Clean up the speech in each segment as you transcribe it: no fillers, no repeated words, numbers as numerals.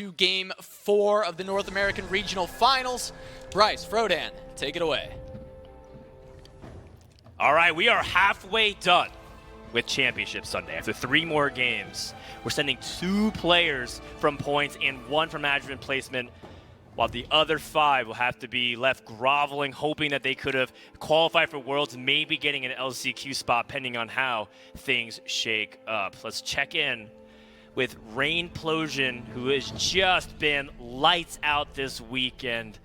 to Game 4 of the North American Regional Finals. Bryce, Frodan, take it away. All right, we are halfway done with Championship Sunday. After 3 more games, we're sending 2 players from points and 1 from management placement, while the other 5 will have to be left groveling, hoping that they could have qualified for Worlds, maybe getting an LCQ spot, depending on how things shake up. Let's check in with Rainplosion, who has just been lights out this weekend.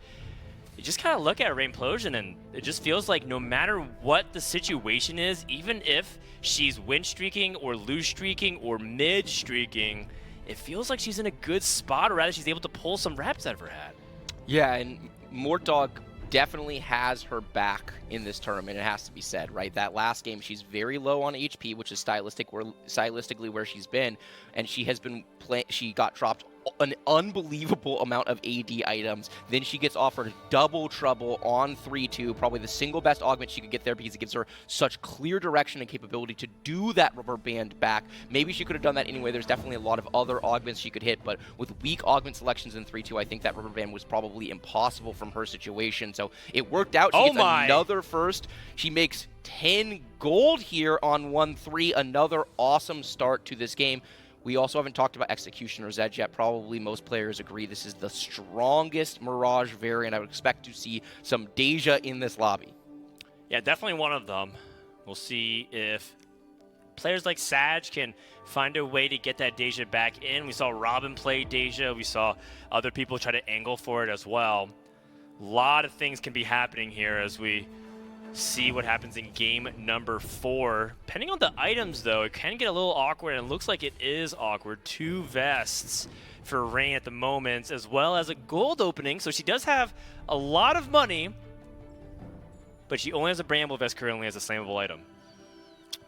You just kind of look at Rainplosion, and it just feels like no matter what the situation is, even if she's win streaking or lose streaking or mid streaking, it feels like she's in a good spot, or rather she's able to pull some reps out of her hat. Yeah, and Mortdog definitely has her back in this tournament, it has to be said, right? That last game, she's very low on HP, which is stylistically where she's been, and she has been she got dropped an unbelievable amount of AD items. Then she gets offered double trouble on 3-2, probably the single best augment she could get there because it gives her such clear direction and capability to do that rubber band back. Maybe she could have done that anyway. There's definitely a lot of other augments she could hit, but with weak augment selections in 3-2, I think that rubber band was probably impossible from her situation. So it worked out. She gets another first. She makes 10 gold here on 1-3. Another awesome start to this game. We also haven't talked about Executioner's Edge yet. Probably most players agree this is the strongest Mirage variant. I would expect to see some Deja in this lobby. Yeah, definitely one of them. We'll see if players like Sag can find a way to get that Deja back in. We saw Robin play Deja. We saw other people try to angle for it as well. A lot of things can be happening here as we see what happens in game number 4. Depending on the items, though, it can get a little awkward, and it looks like it is awkward. 2 vests for Rain at the moment, as well as a gold opening, so she does have a lot of money, but she only has a Bramble vest currently as a slammable item.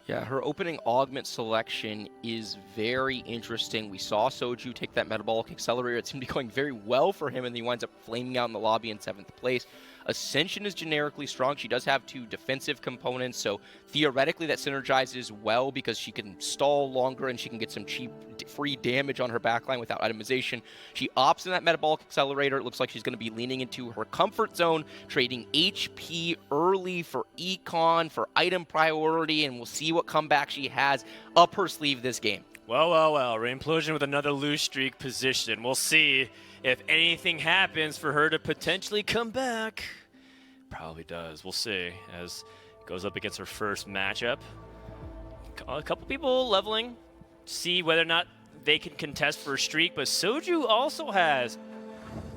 Yeah, her opening augment selection is very interesting. We saw Soju take that metabolic accelerator. It seemed to be going very well for him, and he winds up flaming out in the lobby in 7th place. Ascension is generically strong. She does have 2 defensive components, so theoretically that synergizes well because she can stall longer and she can get some cheap free damage on her backline without itemization. She opts in that metabolic accelerator. It looks like she's going to be leaning into her comfort zone, trading HP early for econ, for item priority, and we'll see what comeback she has up her sleeve this game. Well, well, well. Rainplosion with another lose streak position. We'll see if anything happens for her to potentially come back. Probably does. We'll see as goes up against her first matchup. A couple people leveling, see whether or not they can contest for a streak, but Soju also has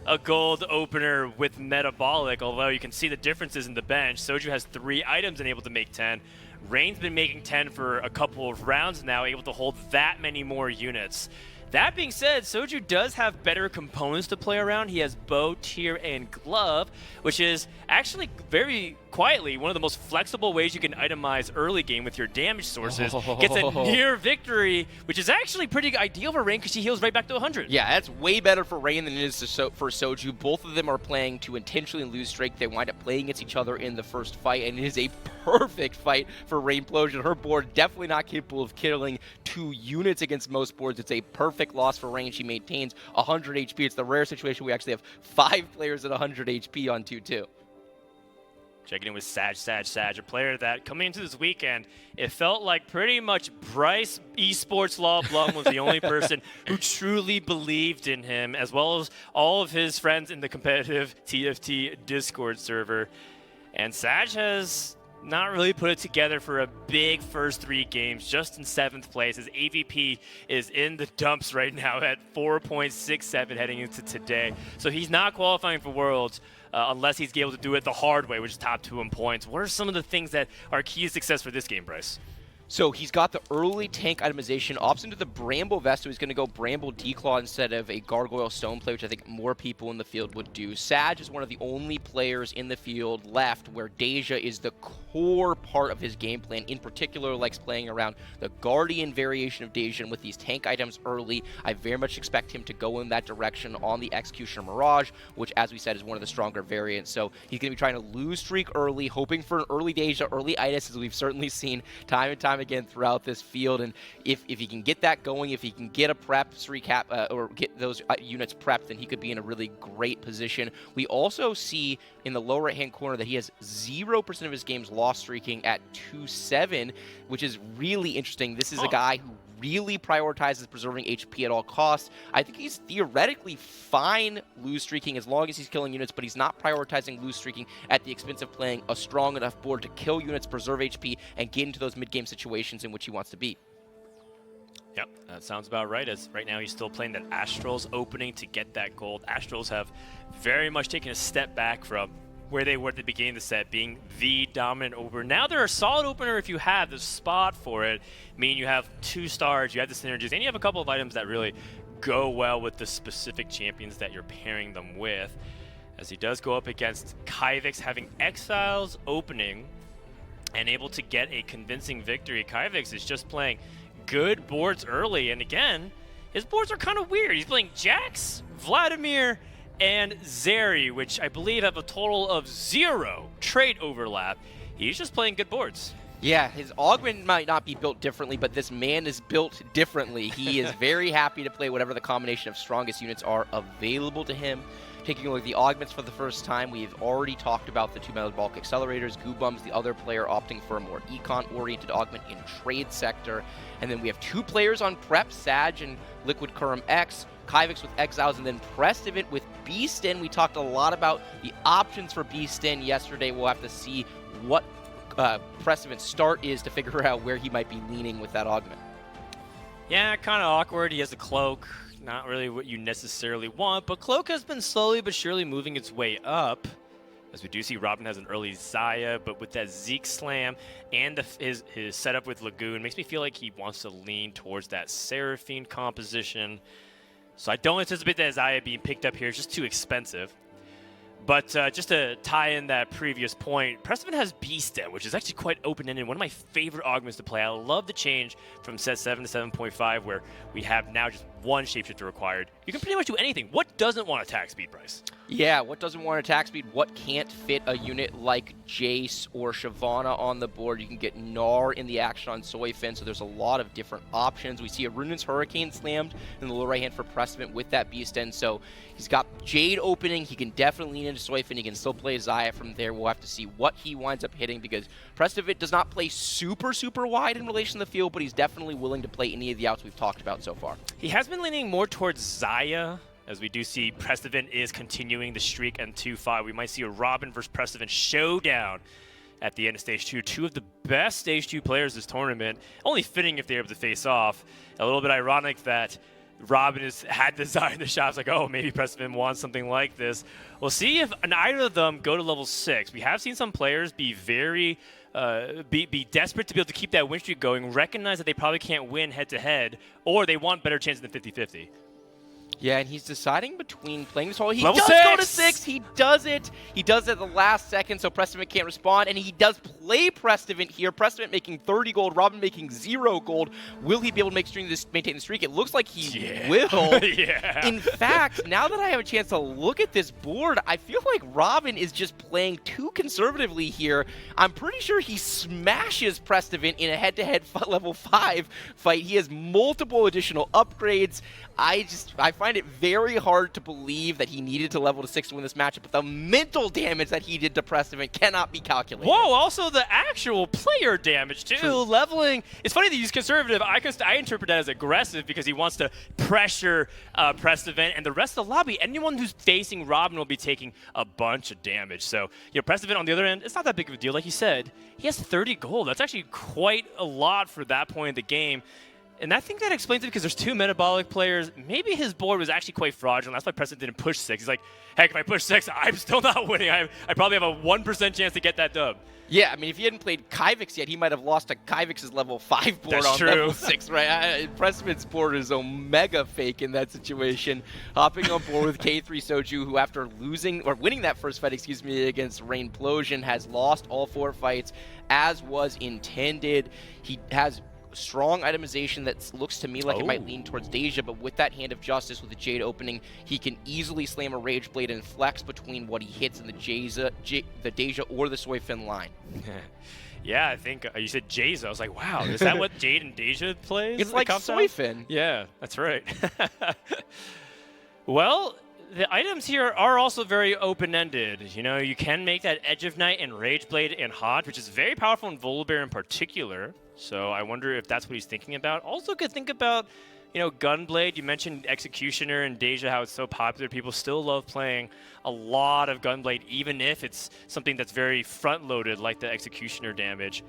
a gold opener with metabolic, although you can see the differences in the bench. Soju has 3 items and able to make 10. Rain's been making 10 for a couple of rounds now, able to hold that many more units. That being said, Soju does have better components to play around. He has bow, tier, and glove, which is actually very quietly one of the most flexible ways you can itemize early game with your damage sources. Gets a near victory, which is actually pretty ideal for Rain because she heals right back to 100. Yeah, that's way better for Rain than it is for Soju. Both of them are playing to intentionally lose streak. They wind up playing against each other in the first fight, and it is a perfect fight for Rainplosion. Her board definitely not capable of killing 2 units against most boards. It's a perfect loss for Rain. She maintains 100 HP. It's the rare situation we actually have 5 players at 100 HP on 2-2. Checking in with Sag, a player that coming into this weekend, it felt like pretty much Bryce Esports Law Blum was the only person who truly believed in him, as well as all of his friends in the competitive TFT Discord server. And Sag has not really put it together for a big first 3 games, just in 7th place. His AVP is in the dumps right now at 4.67 heading into today. So he's not qualifying for Worlds unless he's able to do it the hard way, which is top 2 in points. What are some of the things that are key to success for this game, Bryce? So he's got the early tank itemization, opts into the Bramble vest, so he's going to go Bramble Declaw instead of a Gargoyle Stone play, which I think more people in the field would do. Sag is one of the only players in the field left where Deja is the core part of his game plan. In particular, likes playing around the Guardian variation of Dejin with these tank items early. I very much expect him to go in that direction on the Executioner Mirage, which, as we said, is one of the stronger variants. So he's going to be trying to lose streak early, hoping for an early Deja, early Itis, as we've certainly seen time and time again throughout this field. And if he can get that going, if he can get a prep recap or get those units prepped, then he could be in a really great position. We also see in the lower right-hand corner that he has 0% of his games lost streaking at 2-7, which is really interesting. This is a guy who really prioritizes preserving HP at all costs. I think he's theoretically fine lose streaking as long as he's killing units, but he's not prioritizing lose streaking at the expense of playing a strong enough board to kill units, preserve HP, and get into those mid-game situations in which he wants to be. Yep, that sounds about right. As right now he's still playing that Astrals opening to get that gold. Astrals have very much taken a step back from where they were at the beginning of the set, being the dominant opener. Now they're a solid opener if you have the spot for it, meaning you have 2 stars, you have the synergies, and you have a couple of items that really go well with the specific champions that you're pairing them with. As he does go up against Kyvix, having Exiles opening and able to get a convincing victory. Kyvix is just playing good boards early, and again, his boards are kind of weird. He's playing Jax, Vladimir, and Zeri, which I believe have a total of 0 trait overlap. He's just playing good boards. Yeah, his augment might not be built differently, but this man is built differently. He is very happy to play whatever the combination of strongest units are available to him. Taking a look at the augments for the first time, we've already talked about the 2 metabolic accelerators. Goobum's the other player opting for a more econ-oriented augment in trade sector. And then we have 2 players on prep, Sag and Liquid Kurum X, Kyvix with Exiles, and then Prestivant with Beastin. We talked a lot about the options for Beastin yesterday. We'll have to see what Prestivant's start is to figure out where he might be leaning with that augment. Yeah, kind of awkward. He has a cloak. Not really what you necessarily want, but Cloak has been slowly but surely moving its way up. As we do see, Robin has an early Zaya, but with that Zeke slam and his setup with Lagoon, makes me feel like he wants to lean towards that Seraphine composition. So I don't anticipate that Zaya being picked up here. It's just too expensive. But just to tie in that previous point, Preston has Beastin, which is actually quite open-ended. One of my favorite augments to play. I love the change from set 7 to 7.5, where we have now just 1 shapeshifter required. You can pretty much do anything. What doesn't want attack speed, Bryce? Yeah, what doesn't want attack speed? What can't fit a unit like Jace or Shyvana on the board? You can get Gnar in the action on Soyfin, so there's a lot of different options. We see a Runaan's Hurricane slammed in the lower right hand for Preston with that Beastin, so he's got Jade opening. He can definitely lean into Soyfin. He can still play Zaya from there. We'll have to see what he winds up hitting, because Prestovit does not play super wide in relation to the field, but he's definitely willing to play any of the outs we've talked about so far. He has been leaning more towards Zaya, as we do see Prestovit is continuing the streak and 2-5. We might see a Robin versus Prestovit showdown at the end of Stage 2. 2 of the best Stage 2 players this tournament. Only fitting if they're able to face off. A little bit ironic that Robin has had the Zaya in the shops, like, oh, maybe Prestovit wants something like this. We'll see if either of them go to level 6. We have seen some players be very be desperate to be able to keep that win streak going, recognize that they probably can't win head-to-head, or they want better chances than 50-50. Yeah, and he's deciding between playing this whole. He Level does 6. go to 6. He does it. He does it at the last second, so Prestovit can't respond. And he does play Prestovit here. Prestovit making 30 gold. Robin making 0 gold. Will he be able to maintain the streak? It looks like he will. Yeah. In fact, now that I have a chance to look at this board, I feel like Robin is just playing too conservatively here. I'm pretty sure he smashes Prestovit in a head-to-head level 5 fight. He has multiple additional upgrades. I find it very hard to believe that he needed to level to 6 to win this matchup, but the mental damage that he did to Prestovit cannot be calculated. Whoa, also the actual player damage, too. True. Leveling. It's funny that he's conservative. I interpret that as aggressive because he wants to pressure Prestovit and the rest of the lobby. Anyone who's facing Robin will be taking a bunch of damage. So, Prestovit on the other end, it's not that big of a deal. Like you said, he has 30 gold. That's actually quite a lot for that point in the game. And I think that explains it because there's 2 metabolic players. Maybe his board was actually quite fraudulent. That's why Preston didn't push 6. He's like, heck, if I push 6, I'm still not winning. I probably have a 1% chance to get that dub. Yeah, I mean, if he hadn't played Kyvix yet, he might have lost to Kyvix's level 5 board That's on true. level 6, right? Pressman's board is omega fake in that situation. Hopping on board with K3 Soju, who after winning that first fight, against Rainplosion, has lost all 4 fights as was intended. He has strong itemization that looks to me like it might lean towards Deja, but with that Hand of Justice with the Jade opening, he can easily slam a Rage Blade and flex between what he hits in the Deja or the Soyfin line. Yeah, I think you said Jaza. I was like, wow, is that what Jade and Deja plays? It's like Soyfin. Yeah, that's right. Well, the items here are also very open-ended. You know, you can make that Edge of Night and Rage Blade and Hodge, which is very powerful in Volibear in particular. So I wonder if that's what he's thinking about. Also could think about, you know, Gunblade. You mentioned Executioner and Deja, how it's so popular. People still love playing a lot of Gunblade, even if it's something that's very front-loaded, like the Executioner damage.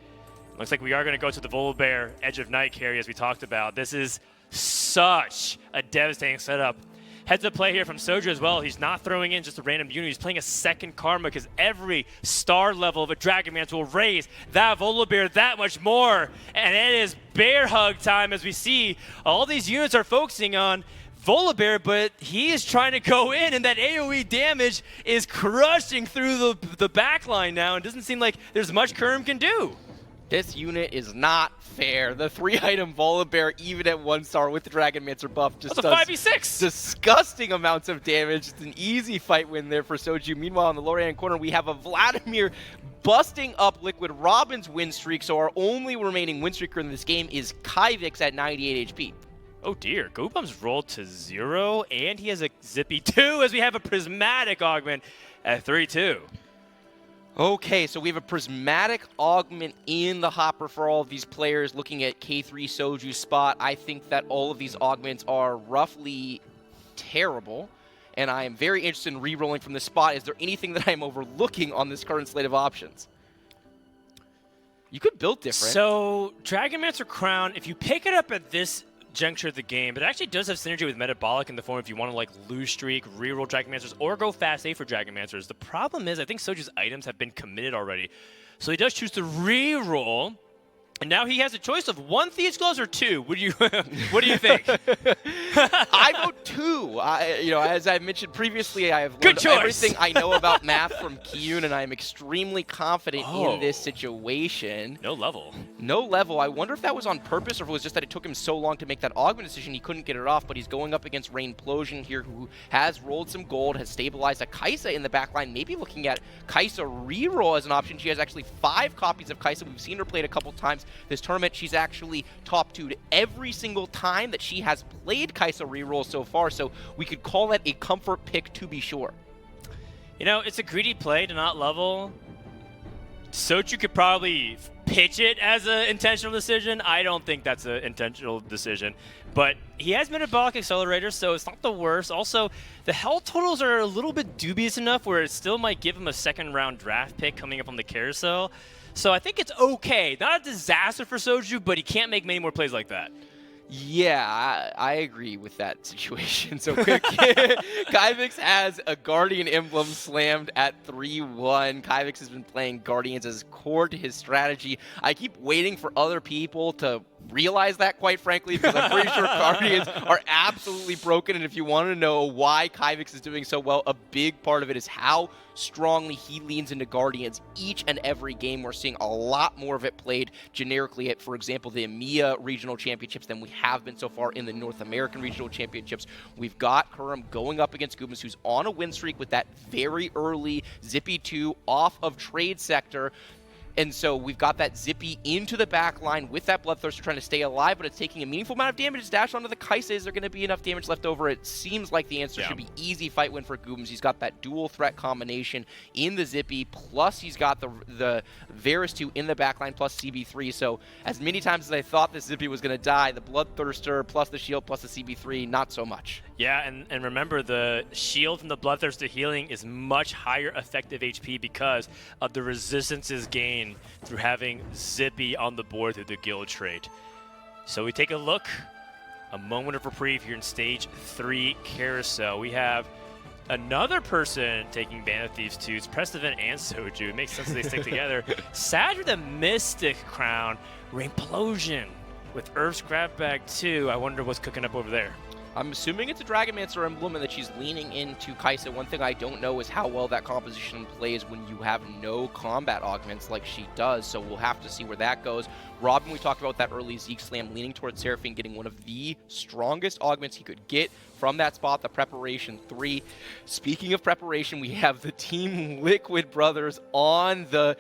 Looks like we are going to go to the Volibear Edge of Night carry, as we talked about. This is such a devastating setup. Heads up play here from Soju as well. He's not throwing in just a random unit. He's playing a second Karma because every star level of a Dragonmancer will raise that Volibear that much more. And it is bear hug time as we see all these units are focusing on Volibear, but he is trying to go in, and that AoE damage is crushing through the backline now, and doesn't seem like there's much Kerm can do. This unit is not fair. The 3-item Volibear, even at 1 star with the Dragonmancer buff, just That's a 5v6. Disgusting amounts of damage. It's an easy fight win there for Soju. Meanwhile, in the lower hand corner, we have a Vladimir busting up Liquid Robin's win streak, so our only remaining win streaker in this game is Kyvix at 98 HP. Oh dear, Goobum's rolled to 0, and he has a Zippy 2 as we have a Prismatic Augment at 3-2. Okay, so we have a Prismatic Augment in the hopper for all of these players. Looking at K3 Soju's spot, I think that all of these augments are roughly terrible, and I am very interested in re-rolling from this spot. Is there anything that I am overlooking on this current slate of options? You could build different. So, Dragonmancer Crown, if you pick it up at this juncture of the game, but it actually does have synergy with Metabolic in the form if you want to like lose streak, reroll Dragonmancers, or go fast A for Dragonmancers. The problem is I think Soju's items have been committed already. So he does choose to reroll, and now he has a choice of 1 Thieves Gloves or 2. What do you think? I vote 2. As I mentioned previously, I have learned everything I know about math from Kiyun, and I am extremely confident in this situation. No level. No level. I wonder if that was on purpose or if it was just that it took him so long to make that augment decision he couldn't get it off, but he's going up against Rainplosion here, who has rolled some gold, has stabilized a Kai'Sa in the backline, maybe looking at Kai'Sa reroll as an option. She has actually 5 copies of Kai'Sa. We've seen her played a couple times this tournament. She's actually top 2'd every single time that she has played Kai'Sa reroll so far, so we could call that a comfort pick to be sure. You know, it's a greedy play to not level. Soju could probably pitch it as an intentional decision. I don't think that's an intentional decision, but he has Metabolic Accelerator, so it's not the worst. Also, the health totals are a little bit dubious enough where it still might give him a 2nd round draft pick coming up on the carousel. So I think it's okay. Not a disaster for Soju, but he can't make many more plays like that. Yeah, I agree with that situation. So Kyvix has a Guardian Emblem slammed at 3-1. Kyvix has been playing Guardians as core to his strategy. I keep waiting for other people to realize that, quite frankly, because I'm pretty sure Guardians are absolutely broken. And if you want to know why Kyvix is doing so well, a big part of it is how strongly he leans into Guardians each and every game. We're seeing a lot more of it played generically at, for example, the EMEA Regional Championships than we have been so far in the North American Regional Championships. We've got Kerm going up against Goobums, who's on a win streak with that very early Zippy 2 off of Trade Sector. And so we've got that Zippy into the back line with that Bloodthirster trying to stay alive, but it's taking a meaningful amount of damage. It's dashed onto the Kai'Sa. Is there going to be enough damage left over? It seems like the answer should be easy fight win for Goobums. He's got that dual threat combination in the Zippy, plus he's got the Varus 2 in the back line, plus CB3. So as many times as I thought this Zippy was going to die, the Bloodthirster plus the shield plus the CB3, not so much. Yeah, and remember, the shield from the Bloodthirster healing is much higher effective HP because of the resistances gained through having Zippy on the board through the guild trait. So we take a look, a moment of reprieve here in Stage 3 Carousel. We have another person taking Band of Thieves 2. It's Prestivan and Soju. It makes sense that they stick together. Sag with a Mystic Crown. Raimplosion with Earth's Grab Bag 2. I wonder what's cooking up over there. I'm assuming it's a Dragonmancer emblem and that she's leaning into Kaisa. One thing I don't know is how well that composition plays when you have no combat augments like she does, so we'll have to see where that goes. Robin, we talked about that early Zeke Slam, leaning towards Seraphine, getting one of the strongest augments he could get from that spot, the Preparation 3. Speaking of preparation, we have the Team Liquid brothers on the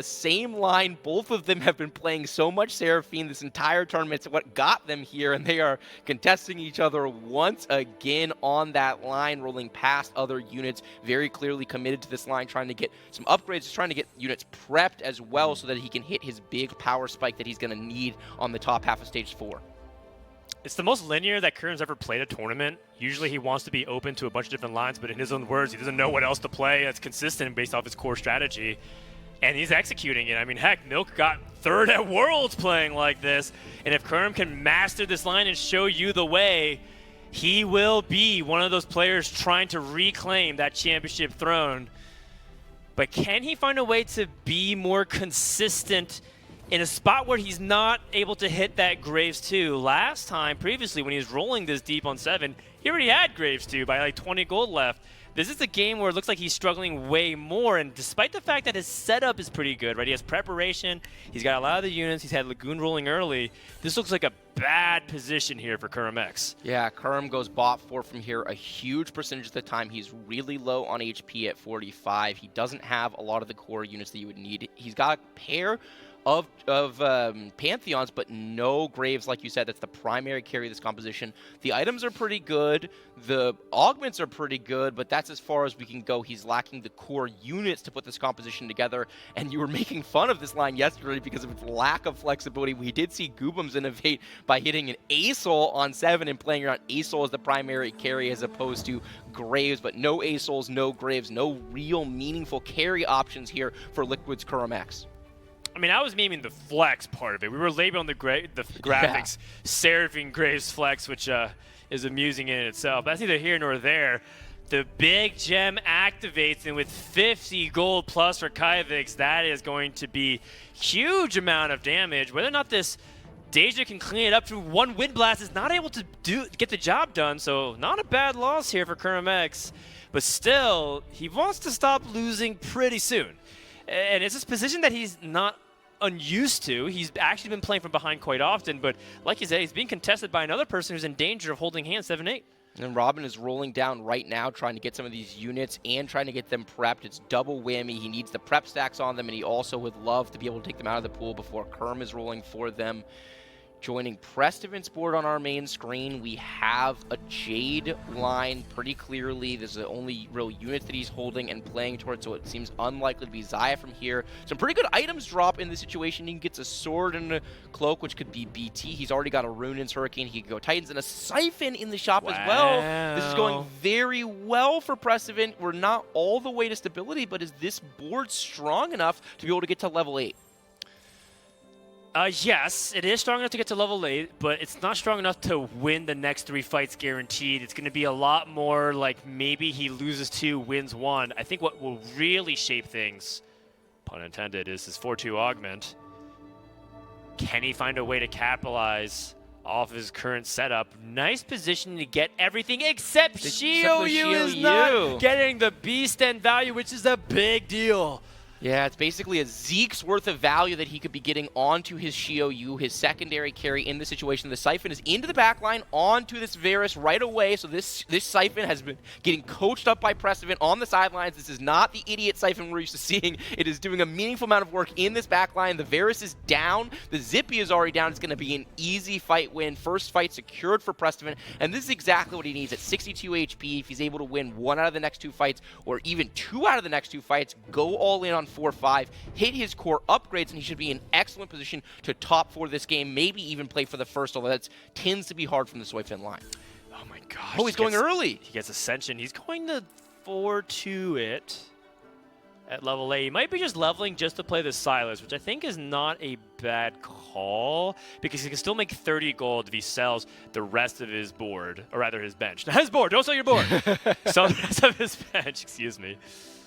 same line. Both of them have been playing so much Seraphine this entire tournament. It's what got them here, and they are contesting each other once again on that line, rolling past other units, very clearly committed to this line, trying to get some upgrades, just trying to get units prepped as well so that he can hit his big power spike that he's going to need on the top half of Stage 4. It's the most linear that Curran's ever played a tournament. Usually he wants to be open to a bunch of different lines, but in his own words, he doesn't know what else to play that's consistent based off his core strategy. And he's executing it. I mean, heck, Milk got third at Worlds playing like this. And if Curran can master this line and show you the way, he will be one of those players trying to reclaim that championship throne. But can he find a way to be more consistent in a spot where he's not able to hit that Graves 2? Last time, previously, when he was rolling this deep on 7, he already had Graves 2 by like 20 gold left. This is a game where it looks like he's struggling way more, and despite the fact that his setup is pretty good, right? He has preparation, he's got a lot of the units, he's had Lagoon rolling early. This looks like a bad position here for Kurm-X. Yeah, Kurm goes bot 4 from here a huge percentage of the time. He's really low on HP at 45. He doesn't have a lot of the core units that you would need. He's got a pair of Pantheons, but no Graves, like you said. That's the primary carry of this composition. The items are pretty good. The augments are pretty good, but that's as far as we can go. He's lacking the core units to put this composition together, and you were making fun of this line yesterday because of its lack of flexibility. We did see Goobums innovate by hitting an Asol on 7 and playing around Asol as the primary carry as opposed to Graves, but no Asols, no Graves, no real meaningful carry options here for Liquid's Kurm-X. I mean, I was memeing the flex part of it. We were labeling the graphics Seraphine Graves flex, which is amusing in itself. That's neither here nor there. The big gem activates, and with 50 gold plus for Kyvix, that is going to be huge amount of damage. Whether or not this Deja can clean it up through one Wind Blast is not able to get the job done, so not a bad loss here for Kurm-X. But still, he wants to stop losing pretty soon. And it's this position that he's not unused to. He's actually been playing from behind quite often, but like you said, he's being contested by another person who's in danger of holding hand 7-8. And Robin is rolling down right now, trying to get some of these units and trying to get them prepped. It's double whammy. He needs the prep stacks on them, and he also would love to be able to take them out of the pool before Kurm is rolling for them. Joining Prestivan's board on our main screen, we have a Jade line pretty clearly. This is the only real unit that he's holding and playing towards, so it seems unlikely to be Xayah from here. Some pretty good items drop in this situation. He gets a sword and a cloak, which could be BT. He's already got a Runin's Hurricane. He could go Titans and a Siphon in the shop as well. This is going very well for Prestivan. We're not all the way to stability, but is this board strong enough to be able to get to level 8? Yes, it is strong enough to get to level 8, but it's not strong enough to win the next 3 fights guaranteed. It's going to be a lot more like maybe he loses 2, wins 1. I think what will really shape things, pun intended, is his 4-2 augment. Can he find a way to capitalize off his current setup? Nice position to get everything except Shio Yu is not getting the beast end value, which is a big deal. Yeah, it's basically a Zeke's worth of value that he could be getting onto his Shio Yu, his secondary carry in the situation. The Siphon is into the backline, onto this Varus right away. So this Siphon has been getting coached up by Prestivan on the sidelines. This is not the idiot Siphon we're used to seeing. It is doing a meaningful amount of work in this backline. The Varus is down. The Zippy is already down. It's going to be an easy fight win. First fight secured for Prestivan, and this is exactly what he needs at 62 HP. If he's able to win 1 out of the next 2 fights, or even 2 out of the next 2 fights, go all in on 4-5, hit his core upgrades, and he should be in excellent position to top 4 this game, maybe even play for the first, although that tends to be hard from the Soyfin line. Oh my gosh. Oh, he's going early. He gets Ascension. He's going to 4-2 it. at level A. He might be just leveling just to play the Silas, which I think is not a bad call, because he can still make 30 gold if he sells the rest of his board, or rather his bench. Not his board, don't sell your board! Sell the rest of his bench, excuse me.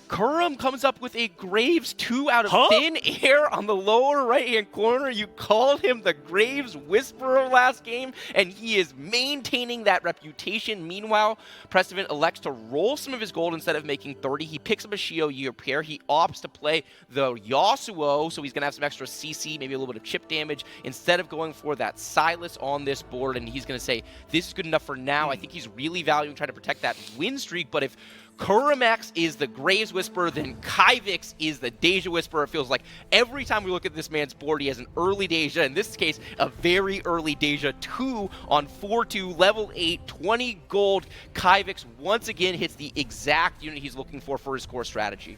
Kurum comes up with a Graves 2 out of thin air on the lower right-hand corner. You called him the Graves Whisperer last game, and he is maintaining that reputation. Meanwhile, Prestivan elects to roll some of his gold instead of making 30. He picks up a Shio Year pair. He opts to play the Yasuo, so he's going to have some extra CC, maybe a little bit of chip damage, instead of going for that Silas on this board, and he's going to say, this is good enough for now. I think he's really valuing trying to protect that win streak, but if Kurumex is the Graves Whisperer, then Kyvix is the Deja Whisperer. It feels like every time we look at this man's board, he has an early Deja. In this case, a very early Deja. 2 on 4-2, level 8, 20 gold. Kyvix once again hits the exact unit he's looking for his core strategy.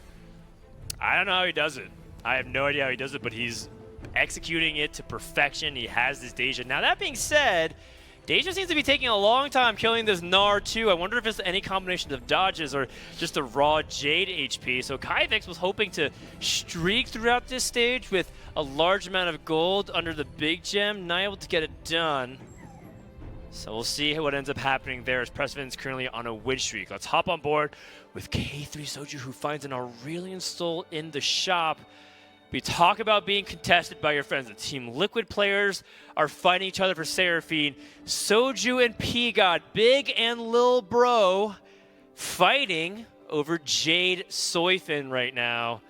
I don't know how he does it. I have no idea how he does it, but he's executing it to perfection. He has this Deja. Now, that being said, Deja seems to be taking a long time killing this Gnar too. I wonder if it's any combination of dodges or just a raw Jade HP. So Kyvix was hoping to streak throughout this stage with a large amount of gold under the big gem, not able to get it done. So we'll see what ends up happening there as Prestivan's currently on a win streak. Let's hop on board with K3 Soju, who finds an Aurelion Soul in the shop. We talk about being contested by your friends. The Team Liquid players are fighting each other for Seraphine. Soju and P-God, big and lil bro, fighting over Jade Soifin right now.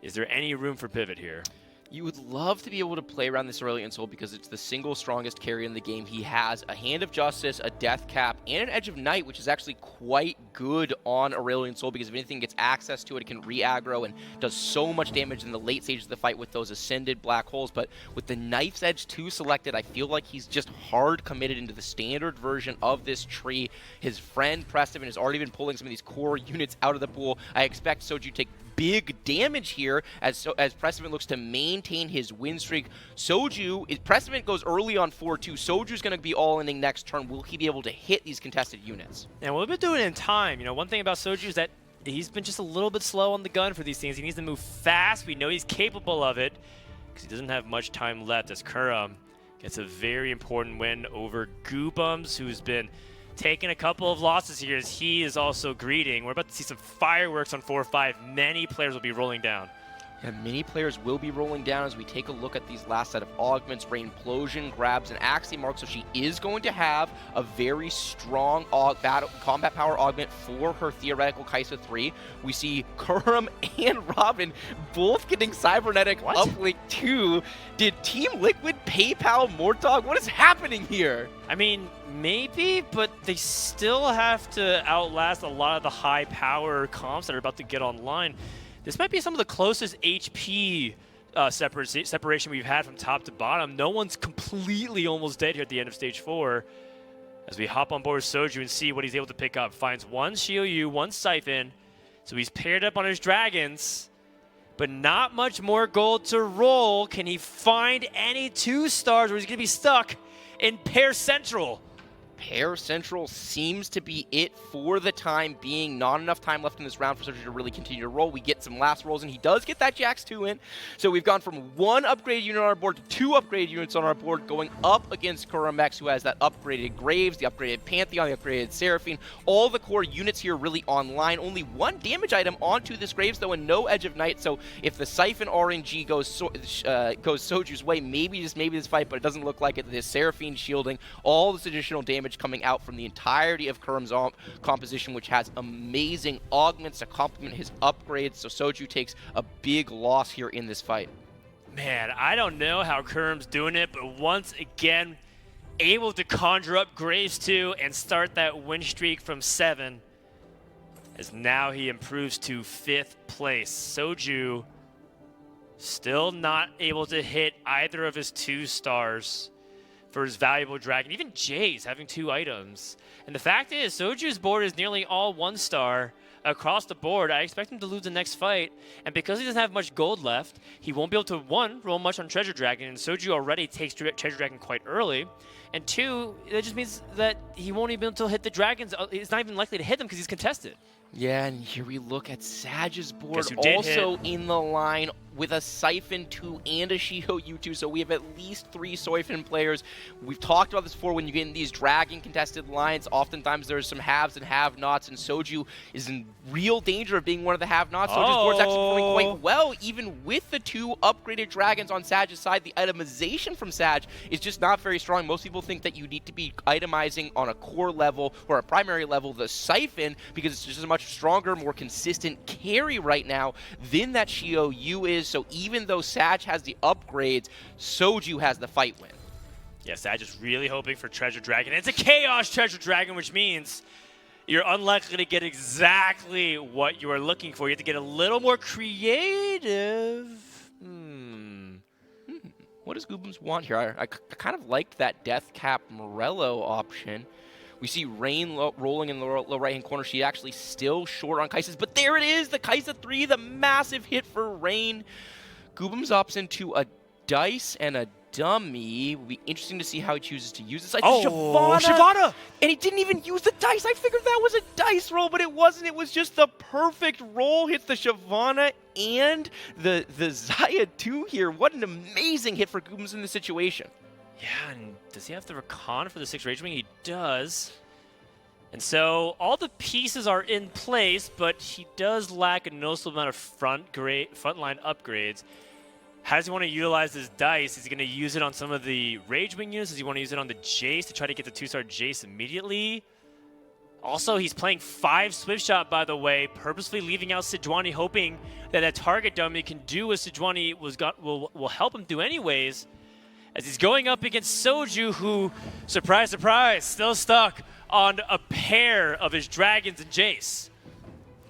Is there any room for pivot here? You would love to be able to play around this Aurelion Soul because it's the single strongest carry in the game. He has a Hand of Justice, a Death Cap, and an Edge of Night, which is actually quite good on Aurelion Soul because if anything gets access to it, it can re-aggro and does so much damage in the late stages of the fight with those Ascended Black Holes. But with the Knife's Edge 2 selected, I feel like he's just hard committed into the standard version of this tree. His friend Prestivan has already been pulling some of these core units out of the pool. I expect Soju to take big damage here as Prestivan looks to maintain his win streak. Prestivan goes early on 4-2. Soju's going to be all-inning next turn. Will he be able to hit these contested units? And we'll be doing it in time. You know, one thing about Soju is that he's been just a little bit slow on the gun for these things. He needs to move fast. We know he's capable of it because he doesn't have much time left as Kurum gets a very important win over Goobums, who's been taking a couple of losses here as he is also greeting. We're about to see some fireworks on 4-5. Many players will be rolling down. Yeah, many players will be rolling down as we take a look at these last set of augments. Rainplosion grabs an Axie Mark, so she is going to have a very strong combat power augment for her theoretical Kaisa 3. We see Kurum and Robin both getting cybernetic uplink 2. Did Team Liquid PayPal Mortog? What is happening here? I mean, maybe, but they still have to outlast a lot of the high power comps that are about to get online. This might be some of the closest HP separation we've had from top to bottom. No one's completely almost dead here at the end of stage 4. As we hop on board with Soju and see what he's able to pick up. Finds one Shio, one Siphon. So he's paired up on his dragons, but not much more gold to roll. Can he find any 2 stars, or he's going to be stuck in Pair Central? Pair Central seems to be it for the time being. Not enough time left in this round for Soju to really continue to roll. We get some last rolls, and he does get that Jax 2 in. So we've gone from 1 upgraded unit on our board to 2 upgraded units on our board, going up against Kurumex, who has that upgraded Graves, the upgraded Pantheon, the upgraded Seraphine. All the core units here really online. Only 1 damage item onto this Graves, though, and no Edge of Night. So if the Siphon RNG goes Soju's way, maybe this fight, but it doesn't look like it. This Seraphine shielding, all this additional damage coming out from the entirety of Kurum's composition, which has amazing augments to complement his upgrades. So Soju takes a big loss here in this fight. Man, I don't know how Kurum's doing it, but once again, able to conjure up Graves 2 and start that win streak from 7, as now he improves to 5th place. Soju still not able to hit either of his 2 stars for his valuable dragon. Even Jay's having 2 items. And the fact is, Soju's board is nearly all 1 star across the board. I expect him to lose the next fight. And because he doesn't have much gold left, he won't be able to, 1, roll much on Treasure Dragon. And Soju already takes Treasure Dragon quite early. And 2, that just means that he won't even be able to hit the dragons. It's not even likely to hit them because he's contested. Yeah, and here we look at Saj's board, who did also in the line with a Siphon 2 and a Shiho U2, so we have at least 3 Siphon players. We've talked about this before. When you get in these dragon contested lines, oftentimes there's some haves and have-nots, and Soju is in real danger of being one of the have-nots. Soju's board's actually performing quite well, even with the 2 upgraded dragons on Saj's side. The itemization from Saj is just not very strong. Most people think that you need to be itemizing on a core level or a primary level the Siphon, because it's just a much stronger, more consistent carry right now than that Shiho U is. So even though Saj has the upgrades, Soju has the fight win. Yeah, Saj is really hoping for Treasure Dragon. It's a Chaos Treasure Dragon, which means you're unlikely to get exactly what you are looking for. You have to get a little more creative. What does Goobums want here? I kind of liked that Deathcap Morello option. We see Rain rolling in the low right-hand corner. She actually still short on Kai'Sa's, but there it is, the Kai'Sa 3, the massive hit for Rain. Goobums opts into a Dice and a Dummy. It will be interesting to see how he chooses to use this. Shyvana! And he didn't even use the Dice. I figured that was a Dice roll, but it wasn't. It was just the perfect roll. Hits the Shyvana and the Xayah 2 here. What an amazing hit for Goobums in this situation. Yeah, and does he have the Rakan for the 6 Rage Wing? He does. And so all the pieces are in place, but he does lack a noticeable amount of frontline upgrades. How does he want to utilize his dice? Is he going to use it on some of the Rage Wing units? Does he want to use it on the Jace to try to get the 2-star Jace immediately? Also, he's playing 5 Swift Shot, by the way, purposely leaving out Sejuani, hoping that that target dummy can do what Sejuani will help him do anyways. As he's going up against Soju, who, surprise, surprise, still stuck on a pair of his dragons and Jace.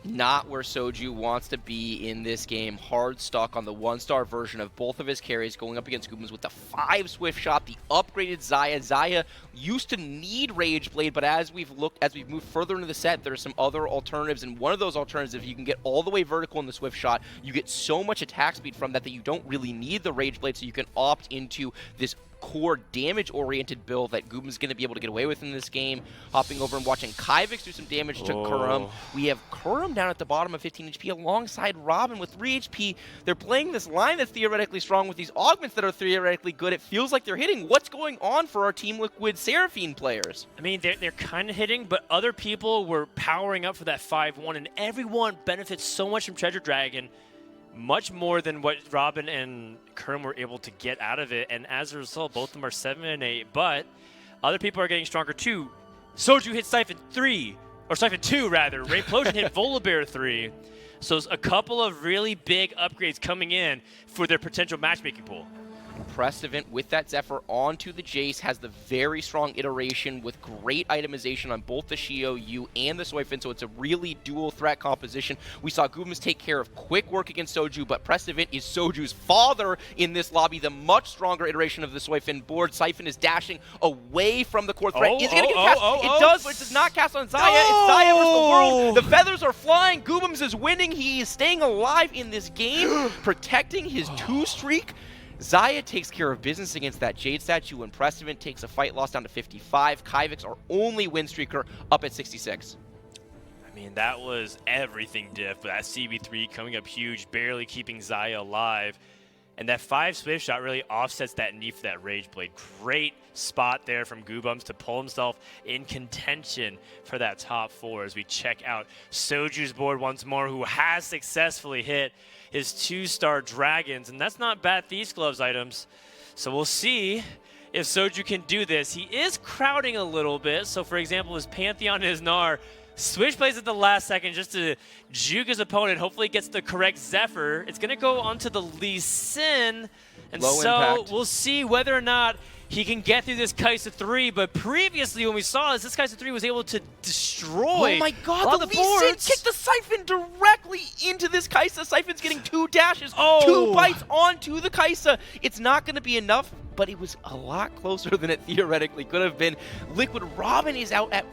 Not where Soju wants to be in this game. Hard stuck on the 1-star version of both of his carries, going up against Goobums with the 5 Swift Shot, the upgraded Xayah. Xayah used to need Rage Blade, but as we've moved further into the set, there are some other alternatives, and one of those alternatives, if you can get all the way vertical in the Swift Shot, you get so much attack speed from that you don't really need the Rage Blade, so you can opt into this core damage-oriented build that Goobums is going to be able to get away with in this game. Hopping over and watching Kivix do some damage to Kurum. We have Kurum down at the bottom of 15 HP alongside Robin with 3 HP. They're playing this line that's theoretically strong with these augments that are theoretically good. It feels like they're hitting. What's going on for our Team Liquid Seraphine players? I mean, they're kind of hitting, but other people were powering up for that 5-1, and everyone benefits so much from Treasure Dragon, much more than what Robin and Kurum were able to get out of it, and as a result, both of them are 7 and 8, but other people are getting stronger too. Soju hit Siphon 3, or Siphon 2 rather. Rayplosion hit Volibear 3. So a couple of really big upgrades coming in for their potential matchmaking pool. Precedent with that Zephyr onto the Jace has the very strong iteration with great itemization on both the Shiho U and the Soifin, so it's a really dual threat composition. We saw Goobums take care of quick work against Soju, but Precedent is Soju's father in this lobby, the much stronger iteration of the Soifin board. Siphon is dashing away from the core threat. Is it going to get cast? It does, but it does not cast on Xayah. It's Xayah versus the world. The feathers are flying. Goobums is winning. He is staying alive in this game, protecting his 2 streak. Xayah takes care of business against that Jade statue, and Precedent takes a fight loss down to 55. Kivix, our only win streaker, up at 66. I mean, that was everything diff, but that CB3 coming up huge, barely keeping Xayah alive. And that 5 Swift Shot really offsets that need for that Rage Blade. Great spot there from Goobums to pull himself in contention for that top 4 as we check out Soju's board once more, who has successfully hit his 2-star dragons, and that's not bad Thieves Gloves items. So we'll see if Soju can do this. He is crowding a little bit, so for example, his Pantheon and his Gnar switch plays at the last second just to juke his opponent. Hopefully gets the correct Zephyr. It's going to go onto the Lee Sin, and Low so impact. We'll see whether or not he can get through this Kai'Sa 3, but previously when we saw this Kai'Sa 3 was able to destroy Oh my god, the the Lee Sin boards. kicked the Siphon directly into this Kai'Sa. Siphon's getting 2 dashes, 2 Oh. bites onto the Kai'Sa. It's not going to be enough, but it was a lot closer than it theoretically could have been. Liquid Robin is out at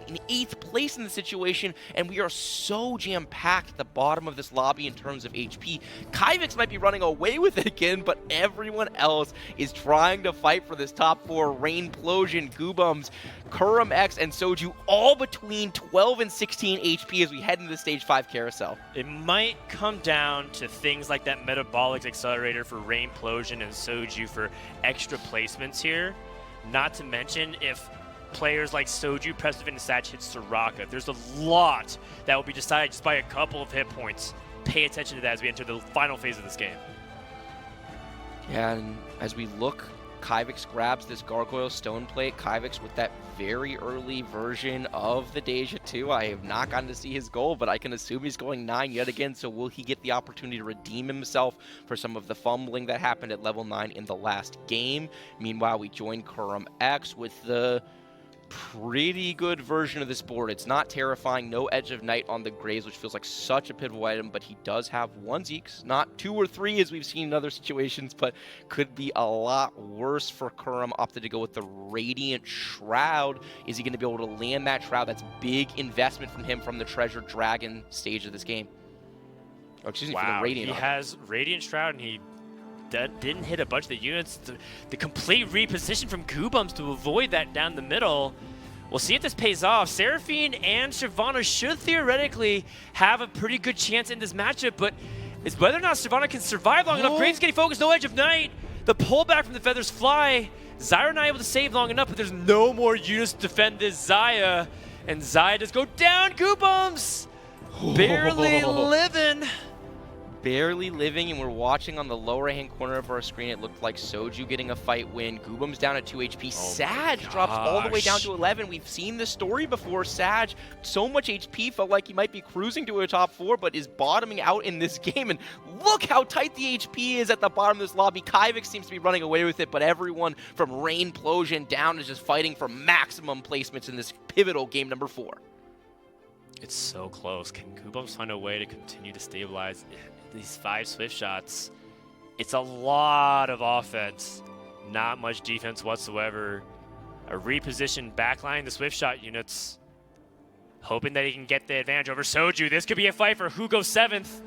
in 8th place in the situation, and we are so jam-packed at the bottom of this lobby in terms of HP. Kivix might be running away with it again, but everyone else is trying to fight for this top 4. Rainplosion, Goobums. Kurum X, and Soju all between 12 and 16 HP as we head into the Stage 5 carousel. It might come down to things like that metabolic accelerator for Rainplosion and Soju for extra placements here. Not to mention if players like Soju, Prestivan, and Satch hit Soraka. There's a lot that will be decided just by a couple of hit points. Pay attention to that as we enter the final phase of this game. Yeah, and as we look, Kyvix grabs this Gargoyle Stone Plate. Kyvix with that very early version of the Deja 2. I have not gotten to see his goal, but I can assume he's going 9 yet again, so will he get the opportunity to redeem himself for some of the fumbling that happened at level 9 in the last game? Meanwhile, we join Kurum X with the pretty good version of this board. It's not terrifying, no Edge of Night on the Graves, which feels like such a pivotal item, but he does have 1 Zeeks, not 2 or 3 as we've seen in other situations, but could be a lot worse for Kurum. Opted to go with the Radiant Shroud. Is he going to be able to land that Shroud? That's big investment from him from the Treasure Dragon stage of this game. Oh, excuse me, for the Radiant. He has Radiant Shroud, and he didn't hit a bunch of the units. The complete reposition from Goobums to avoid that down the middle. We'll see if this pays off. Seraphine and Shyvana should theoretically have a pretty good chance in this matchup, but it's whether or not Shyvana can survive long enough. Graves getting focused, no Edge of Night. The pullback from the Feathers Fly. Zyra not able to save long enough, but there's no more units to defend this Zaya. And Zaya does go down. Goobums barely living. Barely living, and we're watching on the lower right-hand corner of our screen. It looked like Soju getting a fight win. Goobum's down at 2 HP. Sag drops all the way down to 11. We've seen this story before. Sag, so much HP, felt like he might be cruising to a top 4, but is bottoming out in this game. And look how tight the HP is at the bottom of this lobby. Kyvix seems to be running away with it, but everyone from Rainplosion down is just fighting for maximum placements in this pivotal game number 4. It's so close. Can Goobums find a way to continue to stabilize these 5 Swift shots? It's a lot of offense, not much defense whatsoever. A repositioned backline, the Swift shot units, hoping that he can get the advantage over Soju. This could be a fight for who goes 7th.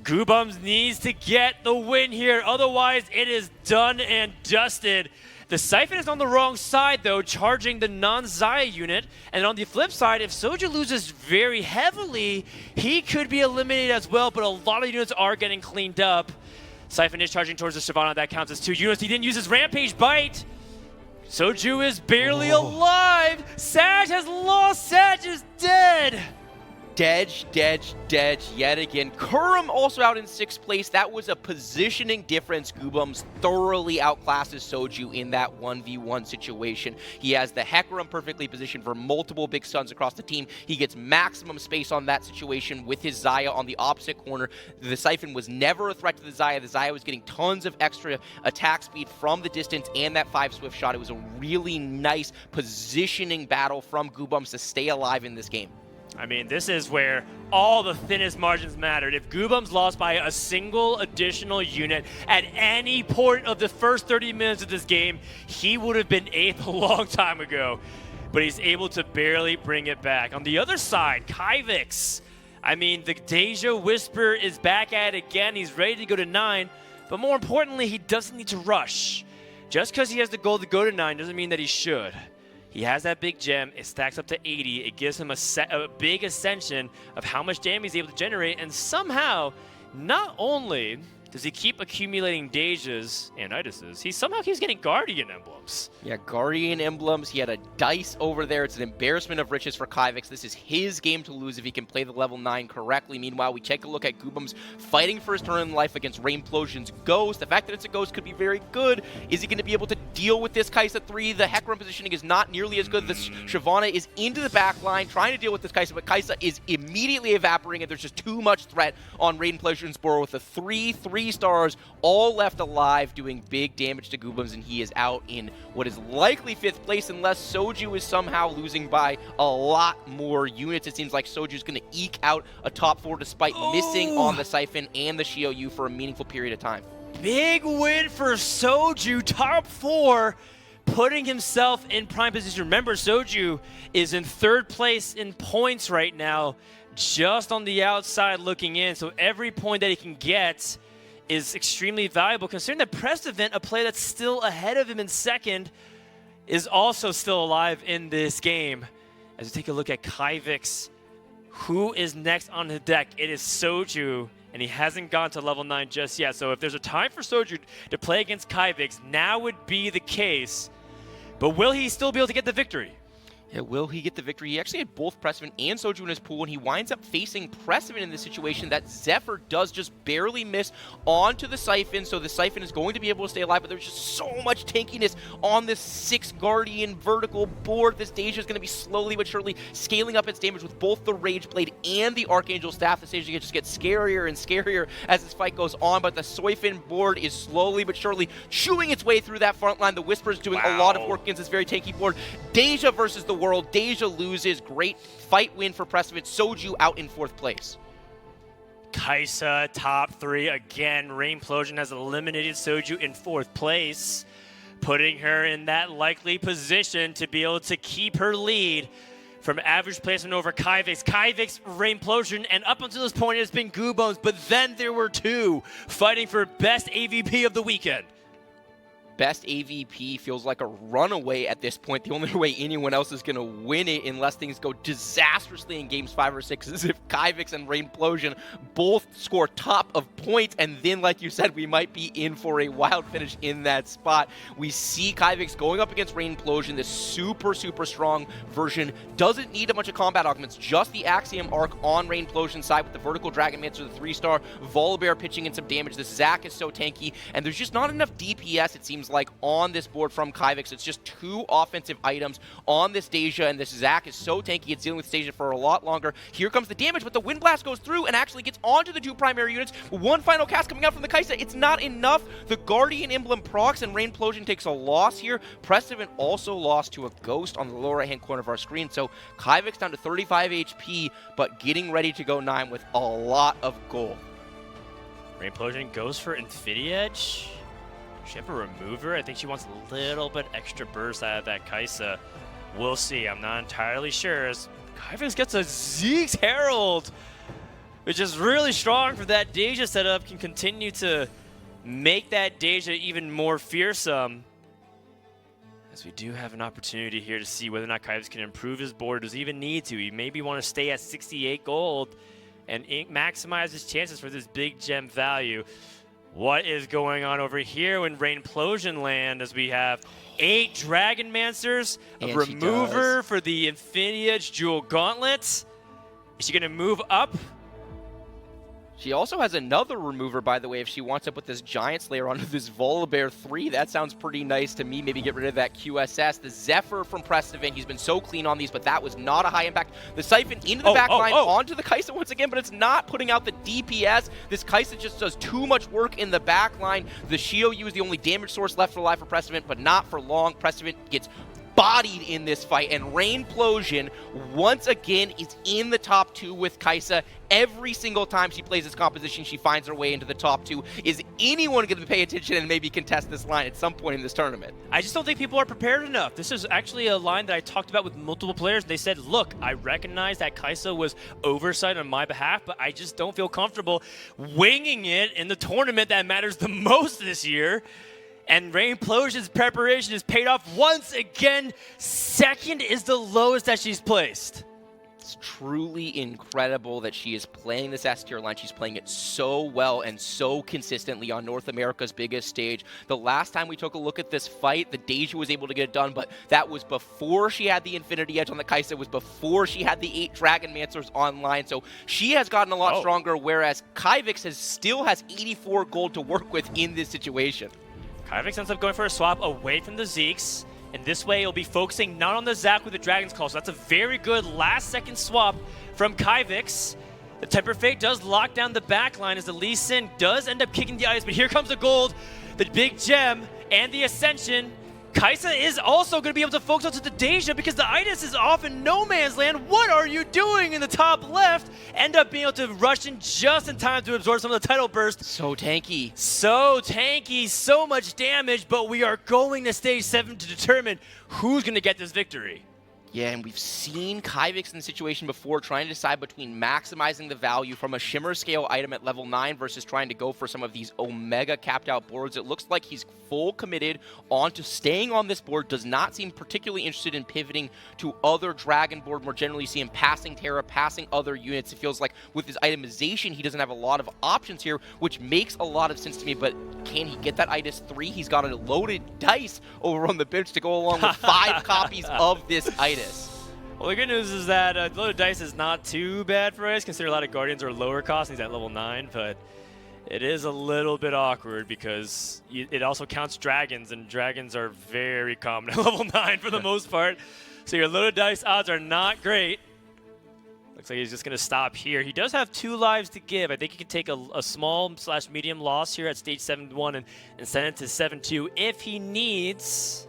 Goobums needs to get the win here, otherwise it is done and dusted. The Siphon is on the wrong side, though, charging the non-Zaya unit. And on the flip side, if Soju loses very heavily, he could be eliminated as well, but a lot of units are getting cleaned up. Siphon is charging towards the Shyvana. That counts as 2 units. He didn't use his Rampage Bite. Soju is barely alive. Sag has lost. Sag is dead. Dead yet again. Kurum also out in 6th place. That was a positioning difference. Goobums thoroughly outclasses Soju in that 1v1 situation. He has the Hecarim perfectly positioned for multiple big stuns across the team. He gets maximum space on that situation with his Zaya on the opposite corner. The Siphon was never a threat to the Zaya. The Zaya was getting tons of extra attack speed from the distance and that 5 Swift shot. It was a really nice positioning battle from Goobums to stay alive in this game. I mean, this is where all the thinnest margins mattered. If Goobums lost by a single additional unit at any point of the first 30 minutes of this game, he would have been 8th a long time ago. But he's able to barely bring it back. On the other side, Kyvix. I mean, the Deja Whisper is back at it again. He's ready to go to 9. But more importantly, he doesn't need to rush. Just because he has the goal to go to 9 doesn't mean that he should. He has that big gem. It stacks up to 80. It gives him a big ascension of how much damage he's able to generate. And somehow, not only does he keep accumulating Dejas and Idases, he somehow keeps getting Guardian Emblems. Yeah, Guardian Emblems. He had a dice over there. It's an embarrassment of riches for Kyvix. This is his game to lose if he can play the level 9 correctly. Meanwhile, we take a look at Goobums fighting for his turn in life against Rainplosion's Ghost. The fact that it's a Ghost could be very good. Is he going to be able to deal with this Kai'Sa 3? The Hecarim positioning is not nearly as good. The Shyvana is into the back line trying to deal with this Kai'Sa, but Kai'Sa is immediately evaporating, and there's just too much threat on Rainplosion's board with the 3 stars all left alive, doing big damage to Goobums, and he is out in what is likely 5th place unless Soju is somehow losing by a lot more units. It seems like Soju's going to eke out a top 4 despite missing on the Siphon and the Xiaoyu for a meaningful period of time. Big win for Soju, top 4, putting himself in prime position. Remember, Soju is in 3rd place in points right now, just on the outside looking in, so every point that he can get is extremely valuable, considering that Prestivan, a player that's still ahead of him in 2nd, is also still alive in this game. As we take a look at Kyvix, who is next on the deck? It is Soju, and he hasn't gone to level 9 just yet. So if there's a time for Soju to play against Kyvix, now would be the case. But will he still be able to get the victory? Yeah, will he get the victory? He actually had both Precedent and Soju in his pool, and he winds up facing Precedent in this situation that Zephyr does just barely miss onto the Siphon, so the Siphon is going to be able to stay alive, but there's just so much tankiness on this 6 Guardian vertical board. This Deja is going to be slowly but surely scaling up its damage with both the Rage Blade and the Archangel Staff. This Deja just gets scarier and scarier as this fight goes on, but the Siphon board is slowly but surely chewing its way through that front line. The Whisper is doing a lot of work against this very tanky board. Deja versus the World. Deja loses. Great fight win for Precedent. Soju out in 4th place. Kaisa top 3 again. Rainplosion has eliminated Soju in 4th place, putting her in that likely position to be able to keep her lead from average placement over Kyvix. Kyvix, Rainplosion, and up until this point it has been Goobones, but then there were 2 fighting for best AVP of the weekend. Best AVP feels like a runaway at this point. The only way anyone else is going to win it, unless things go disastrously in games 5 or 6, is if Kyvix and Rainplosion both score top of points, and then, like you said, we might be in for a wild finish in that spot. We see Kyvix going up against Rainplosion, this super, super strong version. Doesn't need a bunch of combat augments, just the Axiom Arc on Rainplosion's side with the Vertical Dragonmancer, the 3-star, Volibear pitching in some damage. This Zac is so tanky, and there's just not enough DPS, it seems like, on this board from Kyvix. It's just 2 offensive items on this Deja, and this Zac is so tanky. It's dealing with Deja for a lot longer. Here comes the damage, but the Wind Blast goes through and actually gets onto the 2 primary units. 1 final cast coming out from the Kaisa. It's not enough. The Guardian Emblem procs, and Rainplosion takes a loss here. Precedent also lost to a Ghost on the lower right-hand corner of our screen, so Kyvix down to 35 HP, but getting ready to go 9 with a lot of gold. Rainplosion goes for Infinity Edge. She have a remover. I think she wants a little bit extra burst out of that Kaisa. We'll see. I'm not entirely sure. As Kyvix gets a Zeke's Herald, which is really strong for that Deja setup, can continue to make that Deja even more fearsome. As we do have an opportunity here to see whether or not Kyvix can improve his board. Does he even need to? He maybe want to stay at 68 gold and maximize his chances for this big gem value. What is going on over here when Rainplosion land, as we have 8 Dragonmancers, a remover for the Infinity Edge Jewel Gauntlet. Is she going to move up? She also has another remover, by the way, if she wants to put this Giant Slayer onto this Volibear 3. That sounds pretty nice to me. Maybe get rid of that QSS. The Zephyr from Precedent, he's been so clean on these, but that was not a high impact. The Siphon into the back line, onto the Kaisa once again, but it's not putting out the DPS. This Kaisa just does too much work in the back line. The Shioyu is the only damage source left alive for Precedent, but not for long. Precedent gets bodied in this fight, and Rainplosion once again is in the top 2 with Kaisa. Every single time she plays this composition, she finds her way into the top 2. Is anyone going to pay attention and maybe contest this line at some point in this tournament? I just don't think people are prepared enough. This is actually a line that I talked about with multiple players. They said, look, I recognize that Kaisa was oversight on my behalf, but I just don't feel comfortable winging it in the tournament that matters the most this year. And Rainplosion's preparation is paid off once again. 2nd is the lowest that she's placed. It's truly incredible that she is playing this S-tier line. She's playing it so well and so consistently on North America's biggest stage. The last time we took a look at this fight, the Deja was able to get it done, but that was before she had the Infinity Edge on the Kaisa. It was before she had the 8 Dragonmancers online. So she has gotten a lot stronger, whereas Kyvix still has 84 gold to work with in this situation. Kyvix ends up going for a swap away from the Zeeks, and this way he'll be focusing not on the Zac with the Dragon's Call, so that's a very good last-second swap from Kyvix. The Temper Fate does lock down the backline as the Lee Sin does end up kicking the ice, but here comes the gold, the big gem, and the Ascension. Kaisa is also going to be able to focus onto the Deja because the Itis is off in no man's land. What are you doing in the top left? End up being able to rush in just in time to absorb some of the title burst. So tanky. So tanky, so much damage, but we are going to stage 7 to determine who's going to get this victory. Yeah, and we've seen Kyvix in the situation before, trying to decide between maximizing the value from a Shimmer Scale item at level 9 versus trying to go for some of these Omega capped out boards. It looks like he's full committed onto staying on this board, does not seem particularly interested in pivoting to other Dragon board. More generally, you see him passing Terra, passing other units. It feels like with his itemization, he doesn't have a lot of options here, which makes a lot of sense to me, but can he get that Itis 3? He's got a loaded dice over on the bench to go along with 5 copies of this Itis. Well, the good news is that loaded dice is not too bad for us, considering a lot of Guardians are lower cost, and he's at level 9, but it is a little bit awkward because it also counts dragons, and dragons are very common at level 9 for the most part. So your loaded dice odds are not great. Looks like he's just going to stop here. He does have 2 lives to give. I think he can take a small/medium loss here at stage 7-1 and send it to 7-2 if he needs.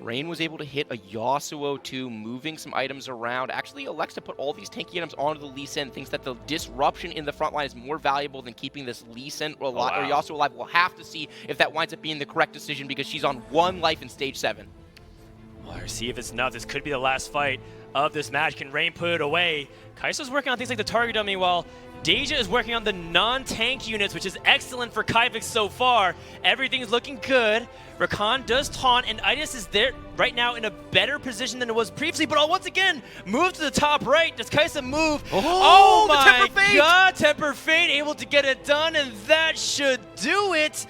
Rain was able to hit a Yasuo too, moving some items around. Actually elects to put all these tanky items onto the Lee Sin, thinks that the disruption in the front line is more valuable than keeping this Lee Sin or Yasuo alive. We'll have to see if that winds up being the correct decision because she's on 1 life in stage 7. Well, let's see if it's enough. This could be the last fight of this match. Can Rain put it away? Kai'Sa's working on things like the target dummy while Deja is working on the non-tank units, which is excellent for Kyvix so far. Everything's looking good. Rakan does taunt, and Itis is there right now in a better position than it was previously, but once again, move to the top right. Does Kai'Sa move? Oh my god, Temper Fate able to get it done, and that should do it.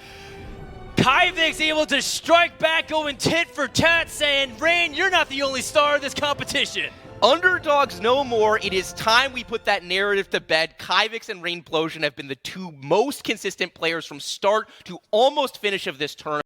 Kyvix able to strike back, going tit for tat, saying, Rain, you're not the only star of this competition. Underdogs no more. It is time we put that narrative to bed. Kyvix and Rainplosion have been the 2 most consistent players from start to almost finish of this tournament.